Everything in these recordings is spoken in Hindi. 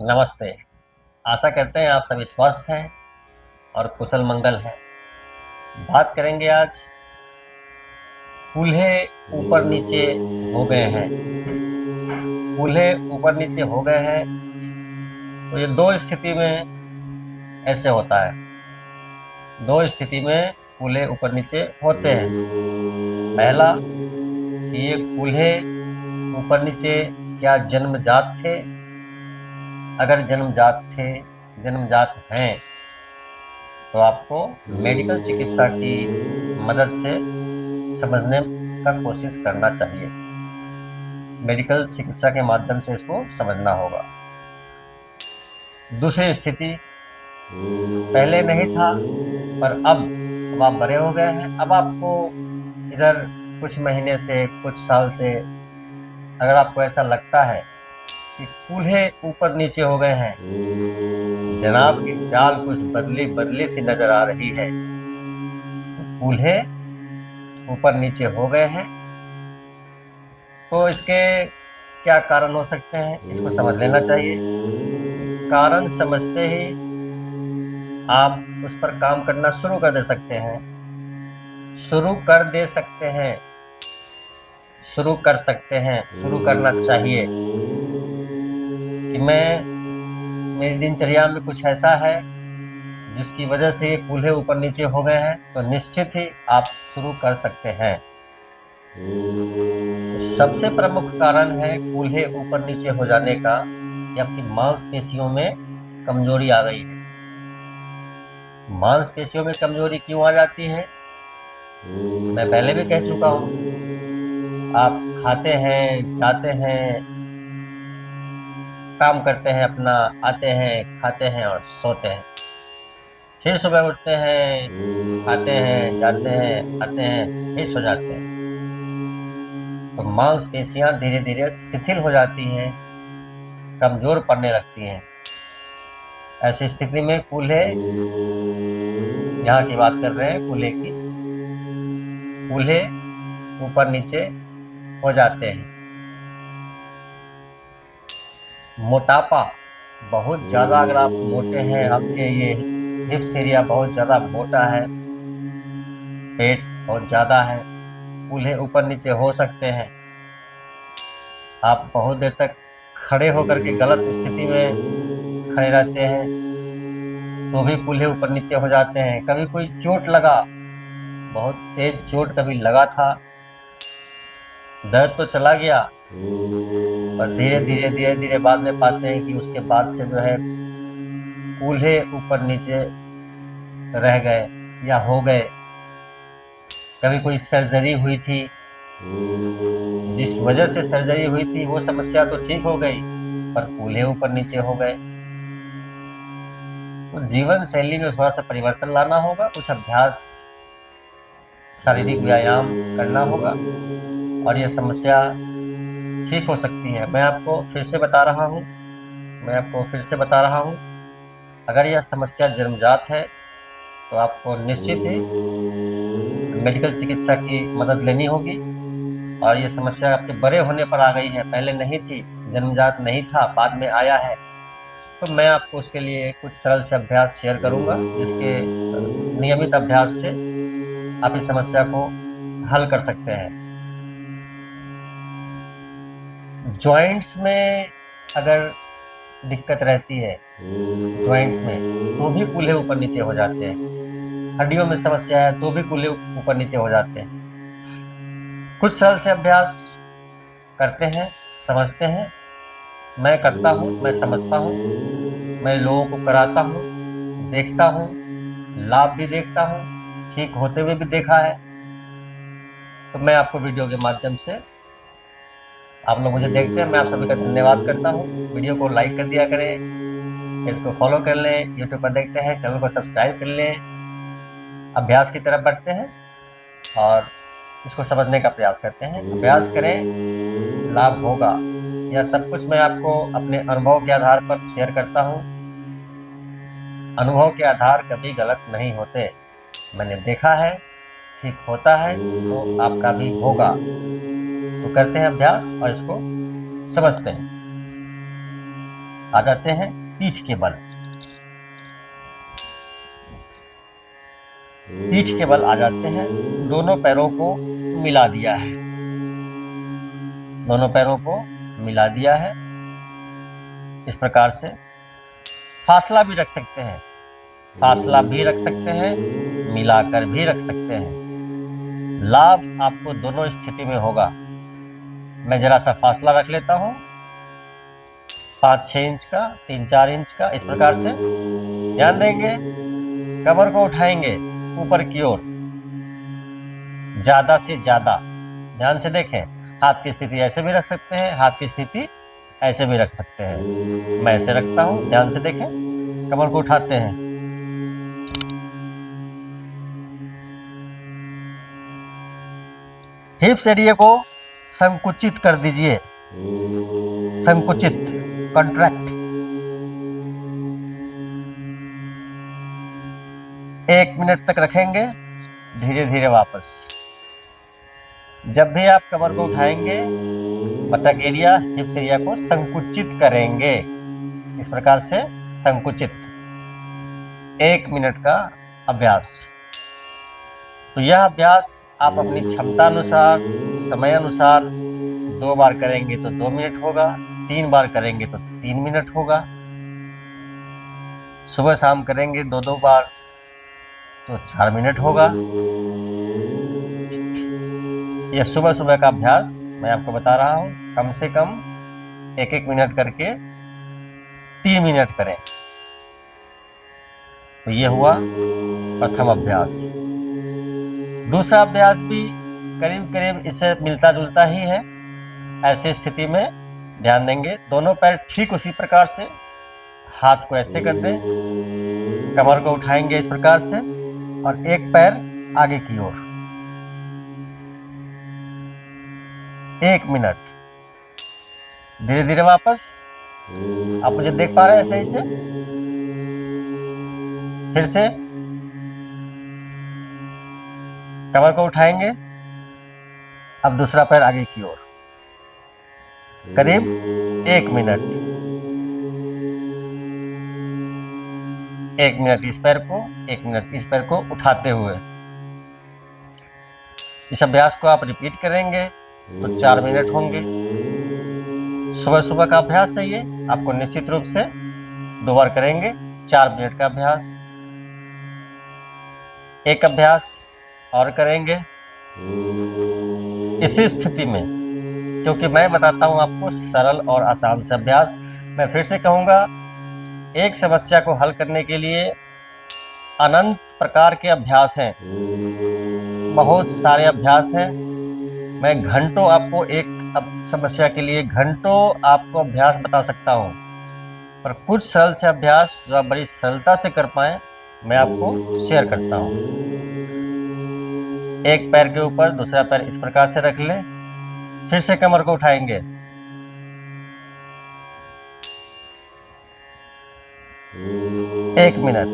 नमस्ते। आशा करते हैं आप सभी स्वस्थ हैं और कुशल मंगल हैं। बात करेंगे आज, कूल्हे ऊपर नीचे हो गए हैं। कूल्हे ऊपर नीचे हो गए हैं तो ये दो स्थिति में ऐसे होता है। दो स्थिति में कूल्हे ऊपर नीचे होते हैं। पहला कि ये कूल्हे ऊपर नीचे क्या जन्मजात थे। अगर जन्मजात हैं तो आपको मेडिकल चिकित्सा की मदद से समझने का कोशिश करना चाहिए। मेडिकल चिकित्सा के माध्यम से इसको समझना होगा। दूसरी स्थिति, पहले नहीं था पर अब आप बड़े हो गए हैं। अब आपको इधर कुछ महीने से, कुछ साल से अगर आपको ऐसा लगता है कि कूल्हे ऊपर नीचे हो गए हैं, जनाब की चाल कुछ बदली बदली सी नजर आ रही है, कूल्हे ऊपर नीचे हो गए हैं, तो इसके क्या कारण हो सकते हैं, इसको समझ लेना चाहिए। कारण समझते ही आप उस पर काम करना शुरू कर दे सकते हैं। शुरू कर दे सकते हैं शुरू कर सकते हैं शुरू करना चाहिए कि मेरी दिनचर्या में कुछ ऐसा है जिसकी वजह से ये कूल्हे ऊपर नीचे हो गए हैं, तो निश्चित ही आप शुरू कर सकते हैं। सबसे प्रमुख कारण है कूल्हे ऊपर नीचे हो जाने का कि आपकी मांसपेशियों में कमजोरी आ गई है। मांसपेशियों में कमजोरी क्यों आ जाती है, मैं पहले भी कह चुका हूं। आप खाते हैं, जाते हैं, काम करते हैं अपना, आते हैं, खाते हैं और सोते हैं। फिर सुबह उठते हैं, खाते हैं, जाते हैं, आते हैं, फिर सो जाते हैं। तो मांसपेशियां धीरे धीरे शिथिल हो जाती हैं, कमजोर पड़ने लगती हैं। ऐसी स्थिति में कूल्हे, यहाँ की बात कर रहे हैं कूल्हे की, कूल्हे ऊपर नीचे हो जाते हैं। मोटापा बहुत ज्यादा, अगर आप मोटे हैं, आपके ये हिप्स एरिया बहुत ज्यादा मोटा है, पेट बहुत ज्यादा है, कूल्हे ऊपर नीचे हो सकते हैं। आप बहुत देर तक खड़े होकर के गलत स्थिति में खड़े रहते हैं तो भी कूल्हे ऊपर नीचे हो जाते हैं। कभी कोई चोट लगा, बहुत तेज चोट कभी लगा था, दर्द तो चला गया, पर धीरे धीरे धीरे धीरे बाद में पाते हैं कि उसके बाद से जो है कूल्हे ऊपर नीचे रह गए या हो गए। कभी कोई सर्जरी हुई थी, जिस वजह से सर्जरी हुई थी वो समस्या तो ठीक हो गई, पर कूल्हे ऊपर नीचे हो गए। तो जीवन शैली में थोड़ा सा परिवर्तन लाना होगा, कुछ अभ्यास, शारीरिक व्यायाम करना होगा और यह समस्या ठीक हो सकती है। मैं आपको फिर से बता रहा हूँ, अगर यह समस्या जन्मजात है तो आपको निश्चित ही मेडिकल चिकित्सा की मदद लेनी होगी। और ये समस्या आपके बड़े होने पर आ गई है, पहले नहीं थी, जन्मजात नहीं था, बाद में आया है, तो मैं आपको उसके लिए कुछ सरल से अभ्यास शेयर करूंगा, जिसके नियमित अभ्यास से आप इस समस्या को हल कर सकते हैं। जॉइंट्स में अगर दिक्कत रहती है, जॉइंट्स में, तो भी कूल्हे ऊपर नीचे हो जाते हैं। हड्डियों में समस्या है तो भी कूल्हे ऊपर नीचे हो जाते हैं। कुछ सरल से अभ्यास करते हैं, समझते हैं। मैं करता हूँ, मैं समझता हूँ, मैं लोगों को कराता हूँ, देखता हूँ, लाभ भी देखता हूँ, ठीक होते हुए भी देखा है। तो मैं आपको वीडियो के माध्यम से, आप लोग मुझे देखते हैं, मैं आप सभी का धन्यवाद करता हूँ। वीडियो को लाइक कर दिया करें, इसको फॉलो कर लें, यूट्यूब पर देखते हैं चैनल को सब्सक्राइब कर लें। अभ्यास की तरफ बढ़ते हैं और इसको समझने का प्रयास करते हैं। अभ्यास करें, लाभ होगा। यह सब कुछ मैं आपको अपने अनुभव के आधार पर शेयर करता हूँ। अनुभव के आधार कभी गलत नहीं होते, मैंने देखा है, ठीक होता है तो आपका भी होगा। तो करते हैं अभ्यास और इसको समझते हैं। आ जाते हैं पीठ के बल। पीठ के बल आ जाते हैं, दोनों पैरों को मिला दिया है, दोनों पैरों को मिला दिया है। इस प्रकार से फासला भी रख सकते हैं, फासला भी रख सकते हैं, मिलाकर भी रख सकते हैं। लाभ आपको दोनों स्थिति में होगा। मैं जरा सा फासला रख लेता हूं, 5-6 इंच का, 3-4 इंच का। इस प्रकार से ध्यान देंगे, कमर को उठाएंगे ऊपर की ओर ज्यादा से ज्यादा। ध्यान से देखें, हाथ की स्थिति ऐसे भी रख सकते हैं, हाथ की स्थिति ऐसे भी रख सकते हैं। मैं ऐसे रखता हूं, ध्यान से देखें, कमर को उठाते हैं, हिप्स एरिया को संकुचित कर दीजिए, संकुचित, कॉन्ट्रैक्ट। 1 मिनट तक रखेंगे, धीरे धीरे वापस। जब भी आप कमर को उठाएंगे, बटक एरिया, हिप्स एरिया को संकुचित करेंगे, इस प्रकार से संकुचित। 1 मिनट का अभ्यास। तो यह अभ्यास आप अपनी क्षमता अनुसार, समय अनुसार 2 बार करेंगे तो 2 मिनट होगा, 3 बार करेंगे तो 3 मिनट होगा। सुबह शाम करेंगे 2-2 बार तो 4 मिनट होगा। यह सुबह सुबह का अभ्यास मैं आपको बता रहा हूं। कम से कम 1-1 मिनट करके 3 मिनट करें। तो यह हुआ प्रथम अभ्यास। दूसरा अभ्यास भी करीब करीब इससे मिलता जुलता ही है। ऐसी स्थिति में ध्यान देंगे, दोनों पैर ठीक उसी प्रकार से, हाथ को ऐसे कर दें, कमर को उठाएंगे इस प्रकार से और एक पैर आगे की ओर। 1 मिनट, धीरे धीरे वापस। आप मुझे देख पा रहे हैं सही से? फिर से कमर को उठाएंगे, अब दूसरा पैर आगे की ओर, करीब 1 मिनट। 1 मिनट इस पैर को, 1 मिनट इस पैर को उठाते हुए। इस अभ्यास को आप रिपीट करेंगे तो 4 मिनट होंगे। सुबह सुबह का अभ्यास है ये, आपको निश्चित रूप से 2 बार करेंगे, 4 मिनट का अभ्यास। एक अभ्यास और करेंगे इसी स्थिति में, क्योंकि मैं बताता हूं आपको सरल और आसान से अभ्यास। मैं फिर से कहूंगा, एक समस्या को हल करने के लिए अनंत प्रकार के अभ्यास हैं, बहुत सारे अभ्यास हैं। मैं घंटों आपको एक समस्या के लिए घंटों आपको अभ्यास बता सकता हूं, पर कुछ सरल से अभ्यास जो आप बड़ी सरलता से कर पाए, मैं आपको शेयर करता हूं। एक पैर के ऊपर दूसरा पैर इस प्रकार से रख लें, फिर से कमर को उठाएंगे, एक मिनट,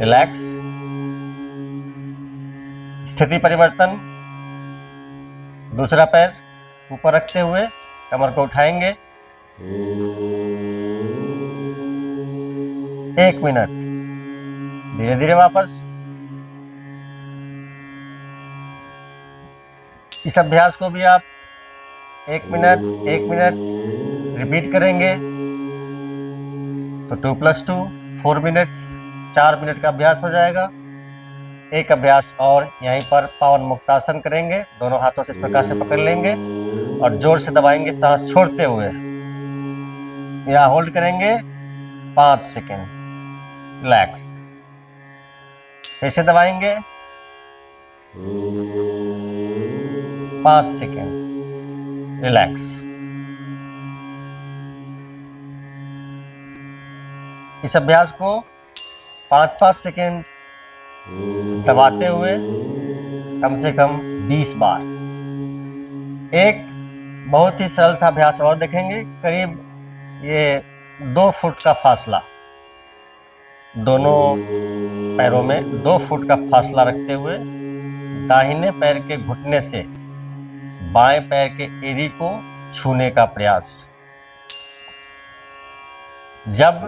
रिलैक्स, स्थिति परिवर्तन। दूसरा पैर ऊपर रखते हुए कमर को उठाएंगे, 1 मिनट, धीरे धीरे वापस। इस अभ्यास को भी आप 1 मिनट 1 मिनट रिपीट करेंगे तो 2 + 2 4 मिनट्स, 4 मिनट का अभ्यास हो जाएगा। एक अभ्यास और यहीं पर पावन मुक्तासन करेंगे, दोनों हाथों से इस प्रकार से पकड़ लेंगे और जोर से दबाएंगे सांस छोड़ते हुए। यहाँ होल्ड करेंगे 5 सेकेंड, रिलैक्स, फिर से दबाएंगे 5 सेकेंड, रिलैक्स। इस अभ्यास को 5-5 सेकेंड दबाते हुए कम से कम 20 बार। एक बहुत ही सरल सा अभ्यास और देखेंगे, करीब ये 2 फुट का फासला, दोनों पैरों में 2 फुट का फासला रखते हुए दाहिने पैर के घुटने से बाएं पैर के एड़ी को छूने का प्रयास। जब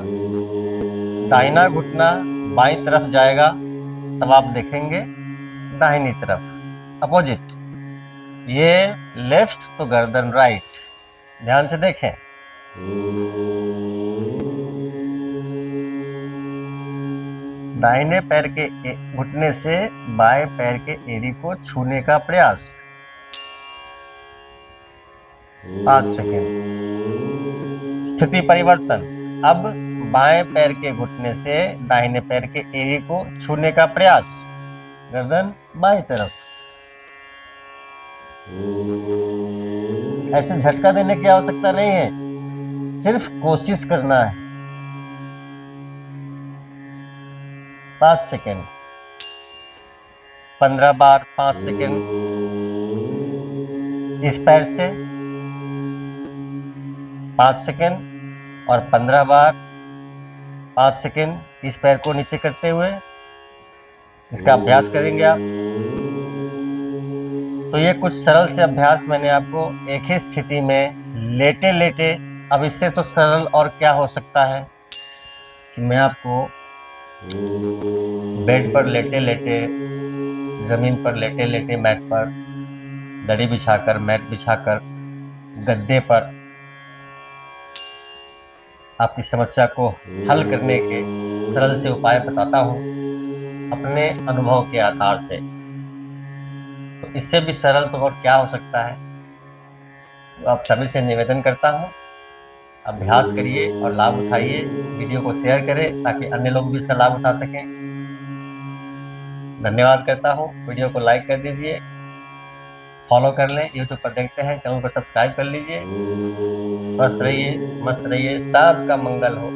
दाहिना घुटना बाईं तरफ जाएगा तब आप देखेंगे दाहिनी तरफ, अपोजिट। ये लेफ्ट तो गर्दन राइट। ध्यान से देखें। दाहिने पैर के घुटने से बाएं पैर के एड़ी को छूने का प्रयास। 5 सेकेंड। स्थिति परिवर्तन। अब बाएं पैर के घुटने से दाहिने पैर के एड़ी को छूने का प्रयास, गर्दन बाएं तरफ। ऐसे झटका देने की आवश्यकता नहीं है, सिर्फ कोशिश करना है। 5 सेकेंड। 15 बार 5 सेकेंड इस पैर से, 5 सेकेंड, और 15 बार 5 सेकेंड इस पैर को नीचे करते हुए इसका अभ्यास करेंगे आप। तो ये कुछ सरल से अभ्यास मैंने आपको एक ही स्थिति में लेटे लेटे, अब इससे तो सरल और क्या हो सकता है कि मैं आपको बेड पर लेटे लेटे, जमीन पर लेटे लेटे, मैट पर दरी बिछाकर, मैट बिछाकर, गद्दे पर आपकी समस्या को हल करने के सरल से उपाय बताता हूँ अपने अनुभव के आधार से। तो इससे भी सरल तो और क्या हो सकता है। तो आप सभी से निवेदन करता हूँ, अभ्यास करिए और लाभ उठाइए। वीडियो को शेयर करें ताकि अन्य लोग भी इसका लाभ उठा सकें। धन्यवाद करता हूँ। वीडियो को लाइक कर दीजिए, फॉलो कर लें। यूट्यूब पर देखते हैं, चैनल को सब्सक्राइब कर लीजिए। स्वस्थ रहिए, मस्त रहिए, सबका मंगल हो।